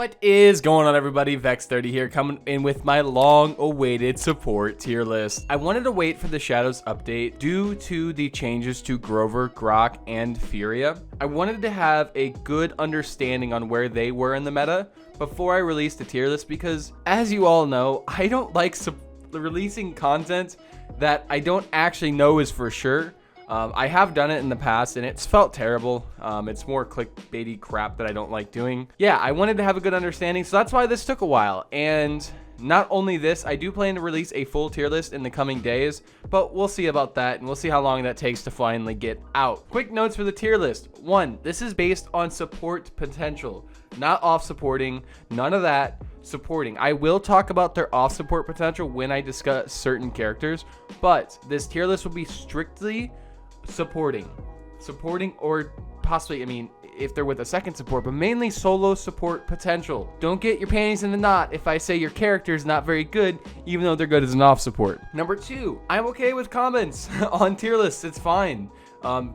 What is going on, everybody? Vex30 here, coming in with my long-awaited support tier list. I wanted to wait for the Shadows update due to the changes to Grover, Grok, and Furia. I wanted to have a good understanding on where they were in the meta before I released the tier list because, as you all know, I don't like releasing content that I don't actually know is for sure. I have done it in the past and it's felt terrible. It's more clickbaity crap that I don't like doing. Yeah, I wanted to have a good understanding, so that's why this took a while. And not only this, I do plan to release a full tier list in the coming days, but we'll see about that and we'll see how long that takes to finally get out. Quick notes for the tier list. 1, this is based on support potential, not off supporting, none of that. Supporting. I will talk about their off support potential when I discuss certain characters, but this tier list will be strictly supporting or possibly, I mean, if they're with a second support, but mainly solo support potential. Don't get your panties in the knot if I say your character is not very good, even though they're good as an off support. Number 2, I'm okay with comments on tier lists. It's fine.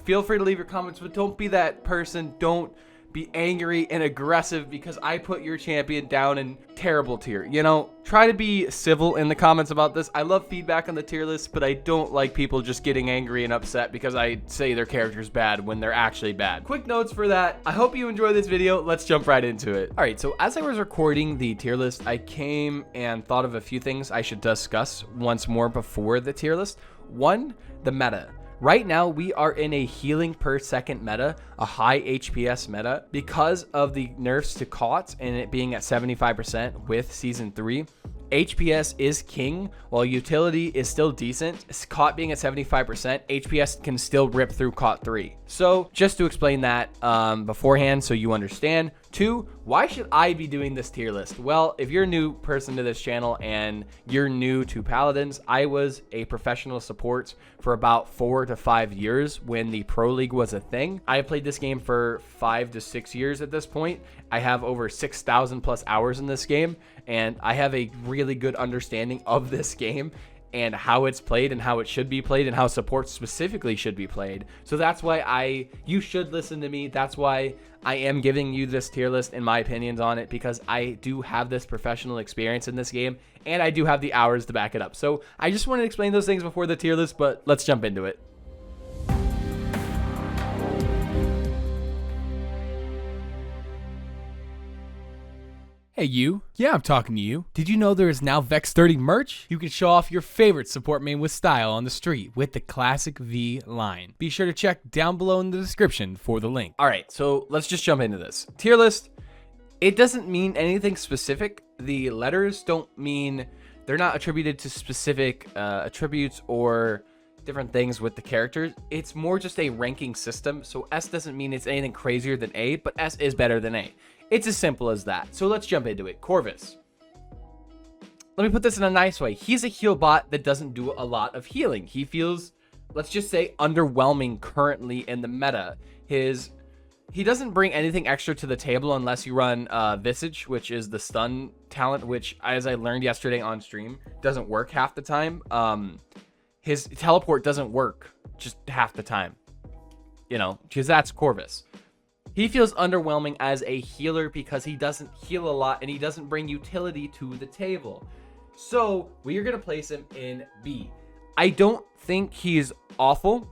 Feel free to leave your comments, but don't be that person. Don't be angry and aggressive because I put your champion down in terrible tier. You know, try to be civil in the comments about this. I love feedback on the tier list, but I don't like people just getting angry and upset because I say their character's bad when they're actually bad. Quick notes for that. I hope you enjoy this video. Let's jump right into it. All right, so as I was recording the tier list, I came and thought of a few things I should discuss once more before the tier list. 1, the meta. Right now, we are in a healing per second meta, a high HPS meta, because of the nerfs to COTS and it being at 75% with Season 3. HPS is king, while utility is still decent. COT being at 75%, HPS can still rip through COT 3. So, just to explain that beforehand so you understand. 2, why should I be doing this tier list? Well, if you're a new person to this channel and you're new to Paladins, I was a professional support for about 4 to 5 years when the Pro League was a thing. I played this game for 5 to 6 years at this point. I have over 6,000 plus hours in this game, and I have a really good understanding of this game and how it's played and how it should be played and how support specifically should be played. So that's why you should listen to me. That's why I am giving you this tier list and my opinions on it, because I do have this professional experience in this game and I do have the hours to back it up. So I just wanted to explain those things before the tier list, but let's jump into it. Hey you, yeah, I'm talking to you. Did you know there is now Vex30 merch? You can show off your favorite support main with style on the street with the classic V line. Be sure to check down below in the description for the link. All right, so let's just jump into this. Tier list, it doesn't mean anything specific. The letters don't mean, they're not attributed to specific attributes or different things with the characters. It's more just a ranking system. So S doesn't mean it's anything crazier than A, but S is better than A. It's as simple as that. So let's jump into it. Corvus. Let me put this in a nice way. He's a heal bot that doesn't do a lot of healing. He feels, let's just say, underwhelming currently in the meta. He doesn't bring anything extra to the table unless you run Visage, which is the stun talent, which, as I learned yesterday on stream, doesn't work half the time. His teleport doesn't work just half the time, you know, because that's Corvus. He feels underwhelming as a healer because he doesn't heal a lot and he doesn't bring utility to the table. So we are going to place him in B. I don't think he's awful,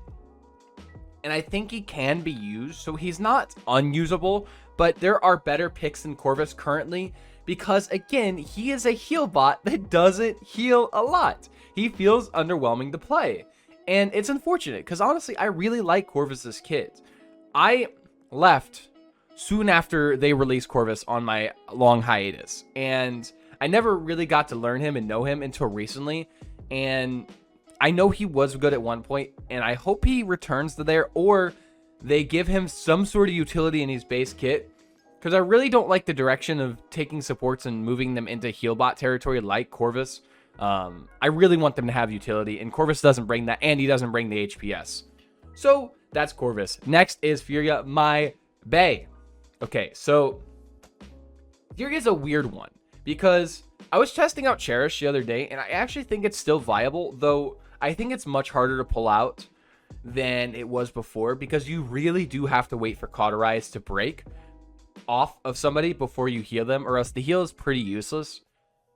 and I think he can be used. So he's not unusable, but there are better picks than Corvus currently because, again, he is a heal bot that doesn't heal a lot. He feels underwhelming to play, and it's unfortunate because, honestly, I really like Corvus's kit. I left soon after they released Corvus on my long hiatus, and I never really got to learn him and know him until recently, and I know he was good at one point, and I hope he returns to there, or they give him some sort of utility in his base kit, because I really don't like the direction of taking supports and moving them into heal bot territory like Corvus. I really want them to have utility, and Corvus doesn't bring that, and he doesn't bring the HPS. So that's Corvus. Next is Furia, my bae. Okay, so Furia is a weird one because I was testing out Cherish the other day, and I actually think it's still viable, though I think it's much harder to pull out than it was before because you really do have to wait for Cauterize to break. off of somebody before you heal them, or else the heal is pretty useless.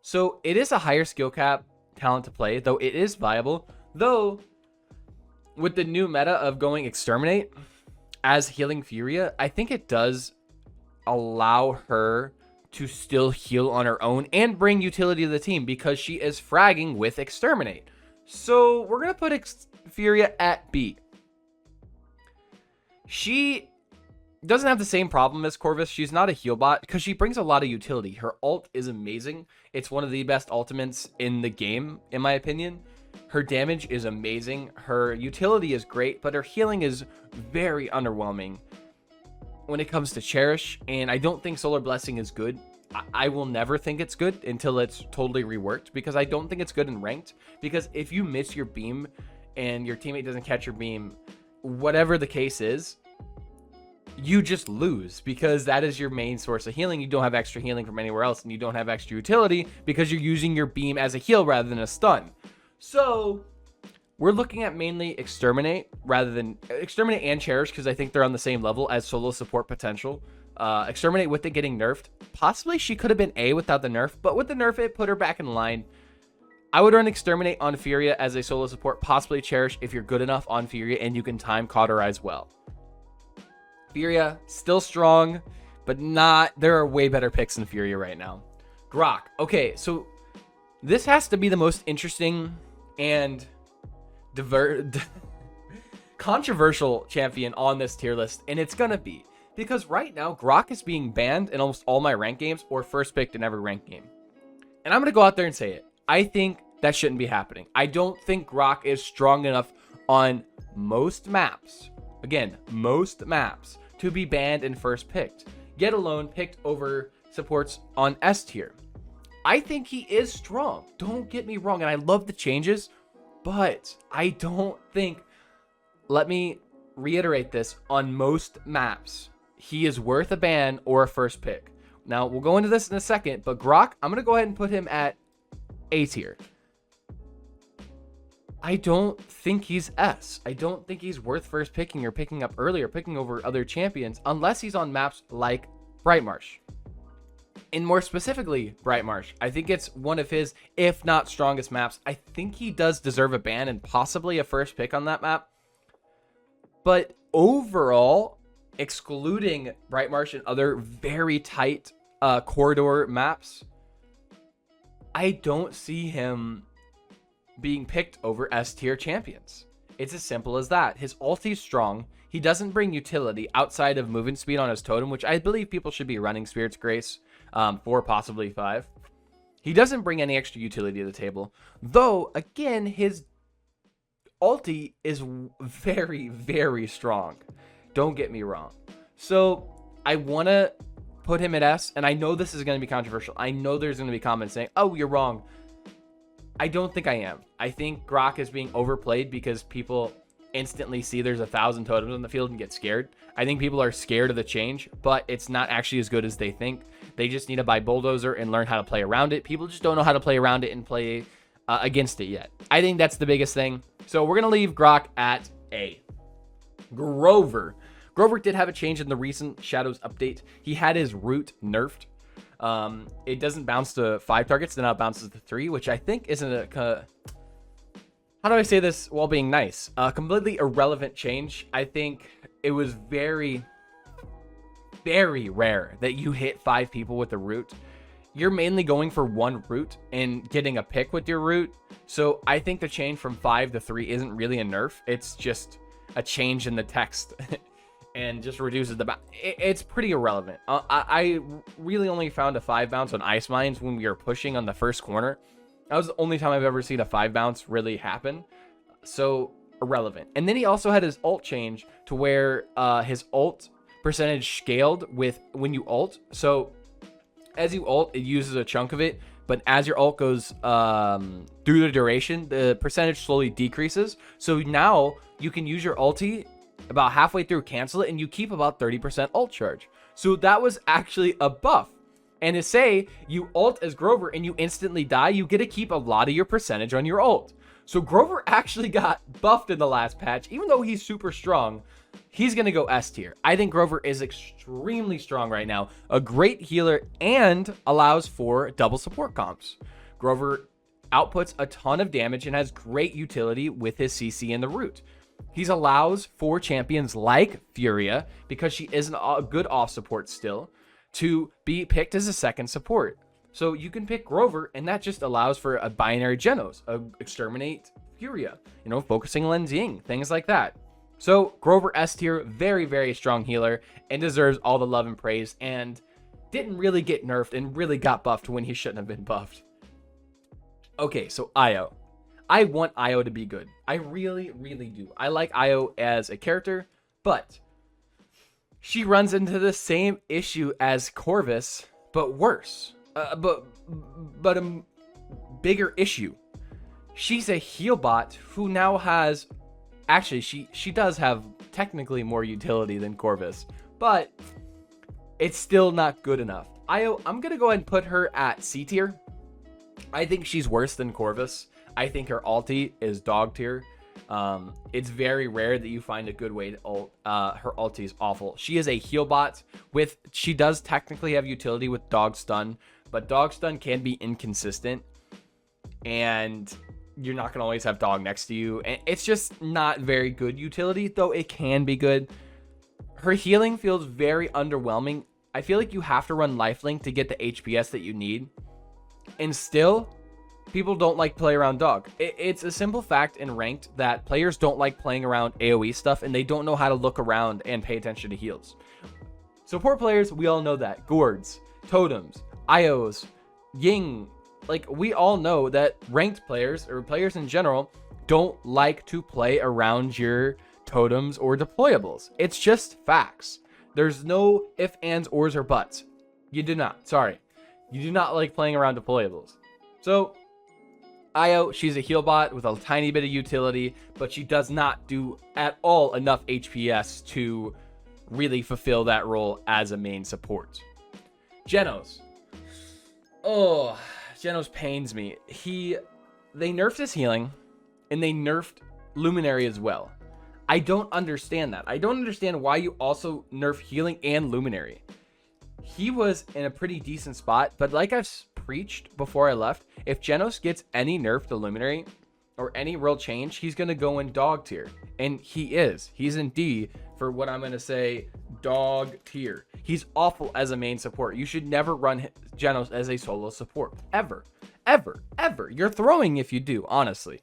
So it is a higher skill cap talent to play, though it is viable. Though with the new meta of going Exterminate as healing Furia, I think it does allow her to still heal on her own and bring utility to the team because she is fragging with Exterminate. So we're going to put Furia at B. She doesn't have the same problem as Corvus. She's not a heal bot because she brings a lot of utility. Her ult is amazing. It's one of the best ultimates in the game, in my opinion. Her damage is amazing. Her utility is great, but her healing is very underwhelming when it comes to Cherish. And I don't think Solar Blessing is good. I will never think it's good until it's totally reworked, because I don't think it's good in ranked. Because if you miss your beam and your teammate doesn't catch your beam, whatever the case is, you just lose, because that is your main source of healing. You don't have extra healing from anywhere else, and you don't have extra utility because you're using your beam as a heal rather than a stun. So we're looking at mainly Exterminate rather than Exterminate and Cherish, because I think they're on the same level as solo support potential. Exterminate with it getting nerfed. Possibly she could have been A without the nerf, but with the nerf it put her back in line. I would run Exterminate on Furia as a solo support, possibly Cherish if you're good enough on Furia and you can time Cauterize well. Furia, still strong, but not... There are way better picks than Furia right now. Grok. Okay, so this has to be the most interesting and controversial champion on this tier list, and it's gonna be. Because right now, Grok is being banned in almost all my ranked games or first picked in every ranked game. And I'm gonna go out there and say it. I think that shouldn't be happening. I don't think Grok is strong enough on most maps. Again, most maps to be banned and first picked, yet alone picked over supports on S tier. I think he is strong. Don't get me wrong. And I love the changes, but I don't think, let me reiterate this, on most maps, he is worth a ban or a first pick. Now, we'll go into this in a second, but Grok, I'm going to go ahead and put him at A tier. I don't think he's S. I don't think he's worth first picking or picking up early or picking over other champions unless he's on maps like Brightmarsh. And more specifically, Brightmarsh. I think it's one of his, if not strongest maps. I think he does deserve a ban and possibly a first pick on that map. But overall, excluding Brightmarsh and other very tight corridor maps, I don't see him being picked over S tier champions. It's as simple as that. His ulti's strong. He doesn't bring utility outside of movement speed on his totem, which I believe people should be running Spirit's Grace 4, possibly 5. He doesn't bring any extra utility to the table, though again his ulti is very, very strong. Don't get me wrong. So I want to put him at S, and I know this is going to be controversial. I know there's going to be comments saying, oh, you're wrong. I don't think I am. I think Grok is being overplayed because people instantly see there's 1,000 totems on the field and get scared. I think people are scared of the change, but it's not actually as good as they think. They just need to buy Bulldozer and learn how to play around it. People just don't know how to play around it and play against it yet. I think that's the biggest thing. So we're going to leave Grok at A. Grover. Grover did have a change in the recent Shadows update. He had his root nerfed. It doesn't bounce to 5 targets, then now it bounces to 3, which I think isn't a... How do I say this while being nice? A completely irrelevant change. I think it was very, very rare that you hit 5 people with the root. You're mainly going for 1 root and getting a pick with your root. So I think the change from 5 to 3 isn't really a nerf. It's just a change in the text. And just reduces the bounce. It's pretty irrelevant. I really only found a 5 bounce on Ice Mines when we were pushing on the first corner. That was the only time I've ever seen a 5 bounce really happen. So irrelevant. And then he also had his ult change to where his ult percentage scaled with when you ult. So as you ult, it uses a chunk of it. But as your ult goes through the duration, the percentage slowly decreases. So now you can use your ulti about halfway through, cancel it, and you keep about 30% ult charge. So that was actually a buff. And to say you ult as Grover and you instantly die, you get to keep a lot of your percentage on your ult. So Grover actually got buffed in the last patch. Even though he's super strong, he's going to go S tier. I think Grover is extremely strong right now, a great healer, and allows for double support comps. Grover outputs a ton of damage and has great utility with his CC in the root. He allows for champions like Furia, because she is a good off support still, to be picked as a second support. So you can pick Grover, and that just allows for a binary Jenos, a exterminate Furia, you know, focusing on Ying, things like that. So Grover S tier, very, very strong healer, and deserves all the love and praise, and didn't really get nerfed and really got buffed when he shouldn't have been buffed. Okay, so Io. I want Io to be good. I really, really do. I like Io as a character, but she runs into the same issue as Corvus, but worse. But a bigger issue. She's a heal bot who now has... Actually, she does have technically more utility than Corvus, but it's still not good enough. Io, I'm going to go ahead and put her at C tier. I think she's worse than Corvus. I think her ulti is dog tier. It's very rare that you find a good way to ult. Her ulti is awful. She is a heal bot with... She does technically have utility with dog stun, but dog stun can be inconsistent, and you're not going to always have dog next to you. And it's just not very good utility, though it can be good. Her healing feels very underwhelming. I feel like you have to run lifelink to get the HPS that you need. And still, people don't like play around dog. It's a simple fact in ranked that players don't like playing around AoE stuff, and they don't know how to look around and pay attention to heals. Support players, we all know that. Gourds, totems, IOs, Ying. Like, we all know that ranked players, or players in general, don't like to play around your totems or deployables. It's just facts. There's no ifs, ands, ors, or buts. You do not. Sorry. You do not like playing around deployables. So, Io, she's a heal bot with a tiny bit of utility, but she does not do at all enough HPS to really fulfill that role as a main support. Jenos. Oh, Jenos pains me. They nerfed his healing, and they nerfed Luminary as well. I don't understand that. I don't understand why you also nerf healing and Luminary. He was in a pretty decent spot, but like I've preached before I left, if Jenos gets any nerf to Luminary or any real change, he's going to go in dog tier. And he is. He's in D for what I'm going to say dog tier. He's awful as a main support. You should never run Jenos as a solo support. Ever. Ever. Ever. You're throwing if you do, honestly.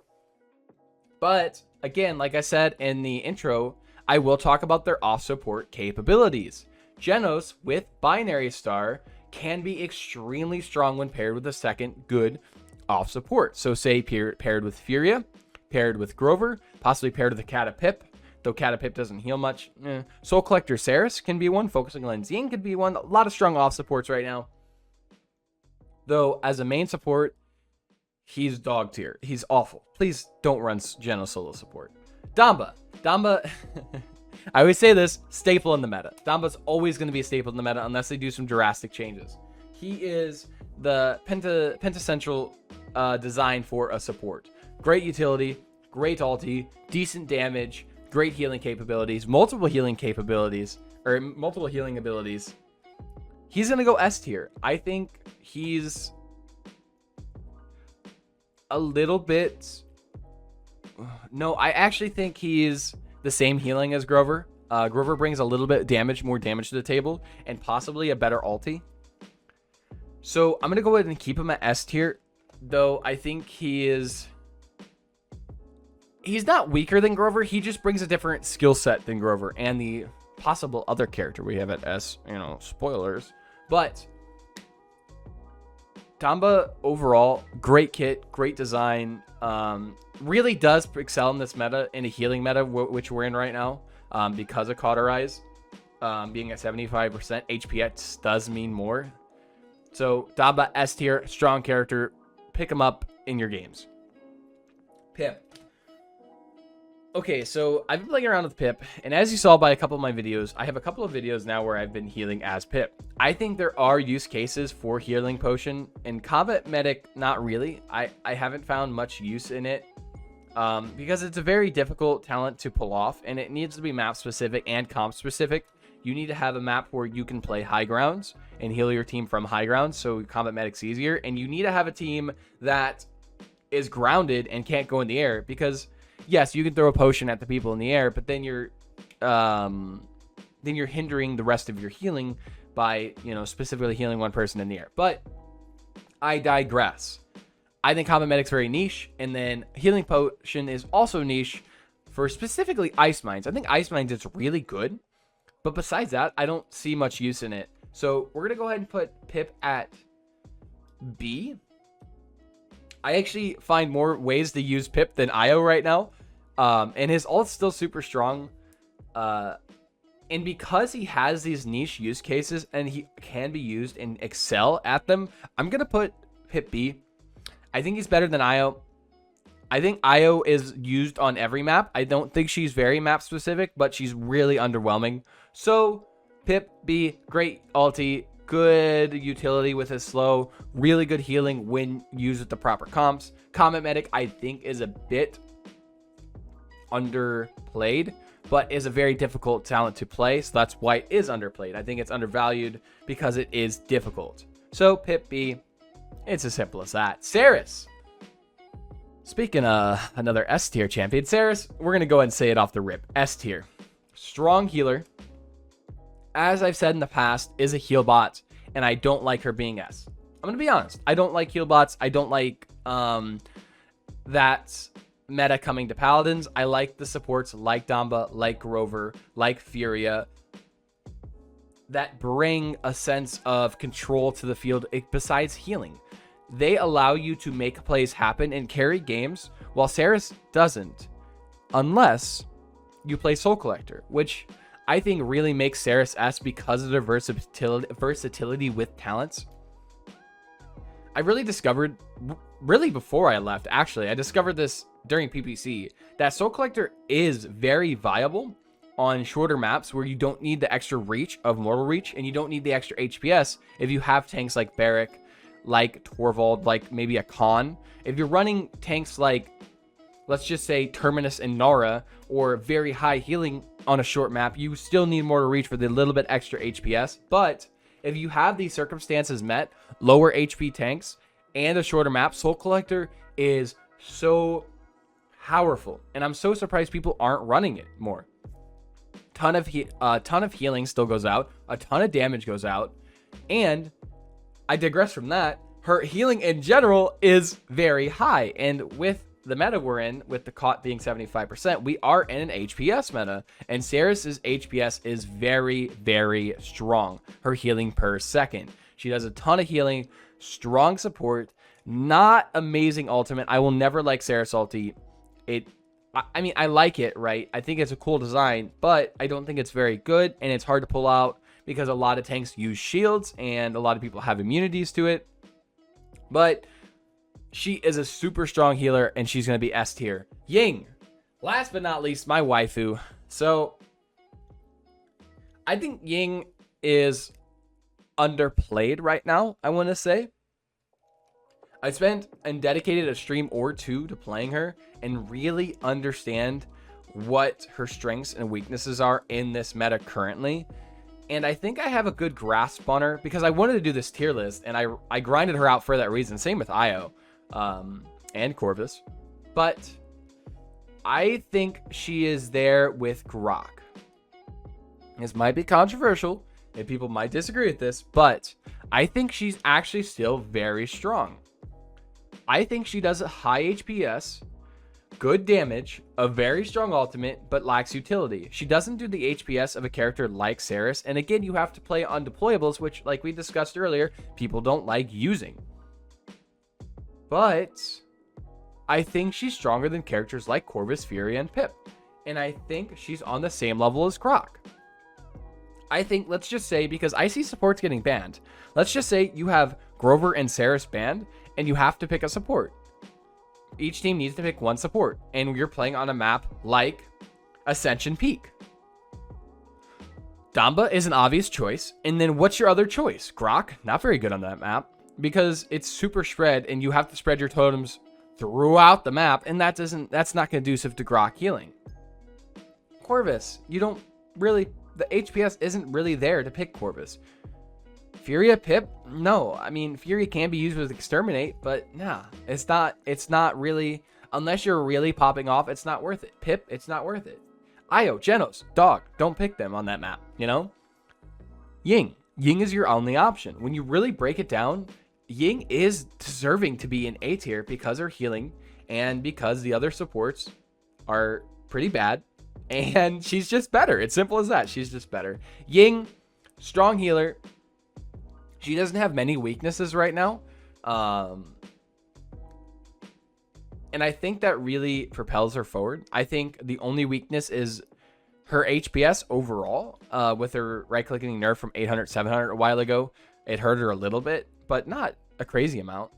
But again, like I said in the intro, I will talk about their off support capabilities. Jenos with Binary Star can be extremely strong when paired with a second good off support. So say paired with Furia, paired with Grover, possibly paired with a Catapip, though Catapip doesn't heal much. Soul Collector Seris can be one, focusing on Ying could be one. A lot of strong off supports right now. Though as a main support, he's dog tier. He's awful. Please don't run Jenos solo support. Damba. I always say this, staple in the meta. Damba's always going to be a staple in the meta unless they do some drastic changes. He is the pentacentral design for a support. Great utility, great ulti, decent damage, great healing capabilities, multiple healing abilities. He's going to go S tier. I think he's a little bit... No, I actually think he's the same healing as Grover. Grover brings a little bit more damage to the table, and possibly a better ulti. So I'm going to go ahead and keep him at S tier, though I think he's not weaker than Grover. He just brings a different skill set than Grover and the possible other character we have at S, spoilers. But Damba overall, great kit, great design, really does excel in this meta, in a healing meta, which we're in right now, because of Cauterize being at 75%. HPS does mean more. So Damba S tier, strong character, pick him up in your games. Pip. Okay, so I've been playing around with Pip, and as you saw by a couple of my videos, I have a couple of videos now where I've been healing as Pip. I think there are use cases for healing potion. In Combat Medic, not really. I haven't found much use in it. because it's a very difficult talent to pull off, and it needs to be map specific and comp specific. You need to have a map where you can play high grounds and heal your team from high grounds, so combat medic's easier. And you need to have a team that is grounded and can't go in the air, because yes, you can throw a potion at the people in the air, but then you're hindering the rest of your healing by, you know, specifically healing one person in the air. But I digress. I think combat medic's very niche, and then healing potion is also niche for specifically ice mines. I think ice mines is really good, but besides that, I don't see much use in it. So we're gonna go ahead and put Pip at B. I actually find more ways to use Pip than Io right now, and his ult's still super strong. And because he has these niche use cases and he can be used and excel at them, I'm gonna put Pip B. I think he's better than Io. I think Io is used on every map. I don't think she's very map specific, but she's really underwhelming. So Pip B, great ulti, good utility with his slow, really good healing when used with the proper comps. Combat medic, I think, is a bit underplayed, but is a very difficult talent to play, so that's why it is underplayed. I think it's undervalued because it is difficult. So Pip B, it's as simple as that. Seris. Speaking of another S tier champion, Seris, we're going to go ahead and say it off the rip. S tier. Strong healer. As I've said in the past, is a heal bot, and I don't like her being S. I'm going to be honest. I don't like heal bots. I don't like that meta coming to Paladins. I like the supports like Damba, like Grover, like Furia, that bring a sense of control to the field besides healing. They allow you to make plays happen and carry games, while Seris doesn't, unless you play Soul Collector, which I think really makes Seris S because of their versatility with talents. I really discovered, before I left, actually, I discovered this during PPC, that Soul Collector is very viable on shorter maps where you don't need the extra reach of Mortal Reach, and you don't need the extra HPS if you have tanks like Barrack, like Torvald, like maybe a Khan. If you're running tanks like, let's just say, Terminus and Nara, or very high healing on a short map, you still need Mortal Reach for the little bit extra HPS. But if you have these circumstances met, lower HP tanks, and a shorter map, Soul Collector is so powerful. And I'm so surprised people aren't running it more. Ton of healing still goes out. A ton of damage goes out. And I digress from that. Her healing in general is very high. And with the meta we're in, with the COT being 75%, we are in an HPS meta. And Seris' HPS is very, very strong. Her healing per second. She does a ton of healing, strong support, not amazing ultimate. I will never like Seris ulti. I mean, I like it, right? I think it's a cool design, but I don't think it's very good, and it's hard to pull out because a lot of tanks use shields and a lot of people have immunities to it. But she is a super strong healer, and she's going to be S tier. Ying, last but not least, my waifu. So I think Ying is underplayed right now, I want to say. I spent and dedicated a stream or two to playing her and really understand what her strengths and weaknesses are in this meta currently. And I think I have a good grasp on her because I wanted to do this tier list, and I grinded her out for that reason. Same with Io and Corvus. But I think she is there with Grok. This might be controversial, and people might disagree with this, but I think she's actually still very strong. I think she does a high HPS, good damage, a very strong ultimate, but lacks utility. She doesn't do the HPS of a character like Seris, and again, you have to play on deployables, which, like we discussed earlier, people don't like using. But I think she's stronger than characters like Corvus, Furia, and Pip, and I think she's on the same level as Grok. I think, let's just say, because I see supports getting banned, let's just say you have Grover and Seris banned, and you have to pick a support. Each team needs to pick one support, and you're playing on a map like Ascension Peak. Damba is an obvious choice, and then what's your other choice? Grok, not very good on that map, because it's super spread, and you have to spread your totems throughout the map, and that's not conducive to Grok healing. Corvus, you don't really, the HPS isn't really there to pick Corvus. Furia Pip? No. I mean, Furia can be used with Exterminate, but nah, it's not really, unless you're really popping off, it's not worth it. Pip, it's not worth it. Io, Jenos, Dog, don't pick them on that map, you know? Ying is your only option. When you really break it down, Ying is deserving to be in A tier because her healing and because the other supports are pretty bad, and she's just better. It's simple as that. She's just better. Ying, strong healer. She doesn't have many weaknesses right now. And I think that really propels her forward. I think the only weakness is her HPS overall, with her right-clicking nerf from 800, 700 a while ago. It hurt her a little bit, but not a crazy amount.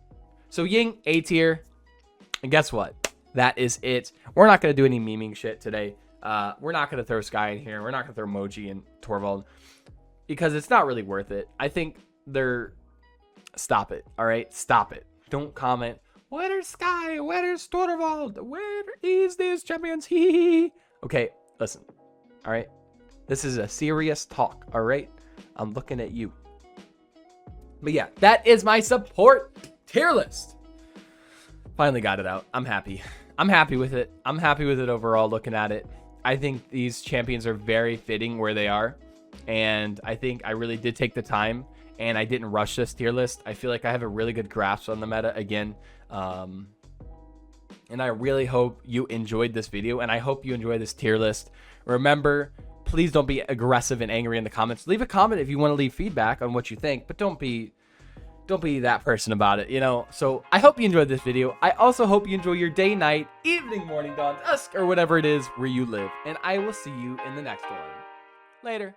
So Ying, A tier. And guess what? That is it. We're not going to do any memeing shit today. We're not going to throw Sky in here. We're not going to throw Moji and Torvald because it's not really worth it. I think stop it. All right. Stop it. Don't comment. Where's Sky? Where's Torvald? Where is these champions? Okay. Listen. All right. This is a serious talk. All right. I'm looking at you. But yeah, that is my support tier list. Finally got it out. I'm happy. I'm happy with it. I'm happy with it overall looking at it. I think these champions are very fitting where they are. And I think I really did take the time and I didn't rush this tier list. I feel like I have a really good grasp on the meta again. And I really hope you enjoyed this video and I hope you enjoy this tier list. Remember, please don't be aggressive and angry in the comments. Leave a comment if you want to leave feedback on what you think, but don't be that person about it, you know? So I hope you enjoyed this video. I also hope you enjoy your day, night, evening, morning, dawn, dusk, or whatever it is where you live. And I will see you in the next one. Later.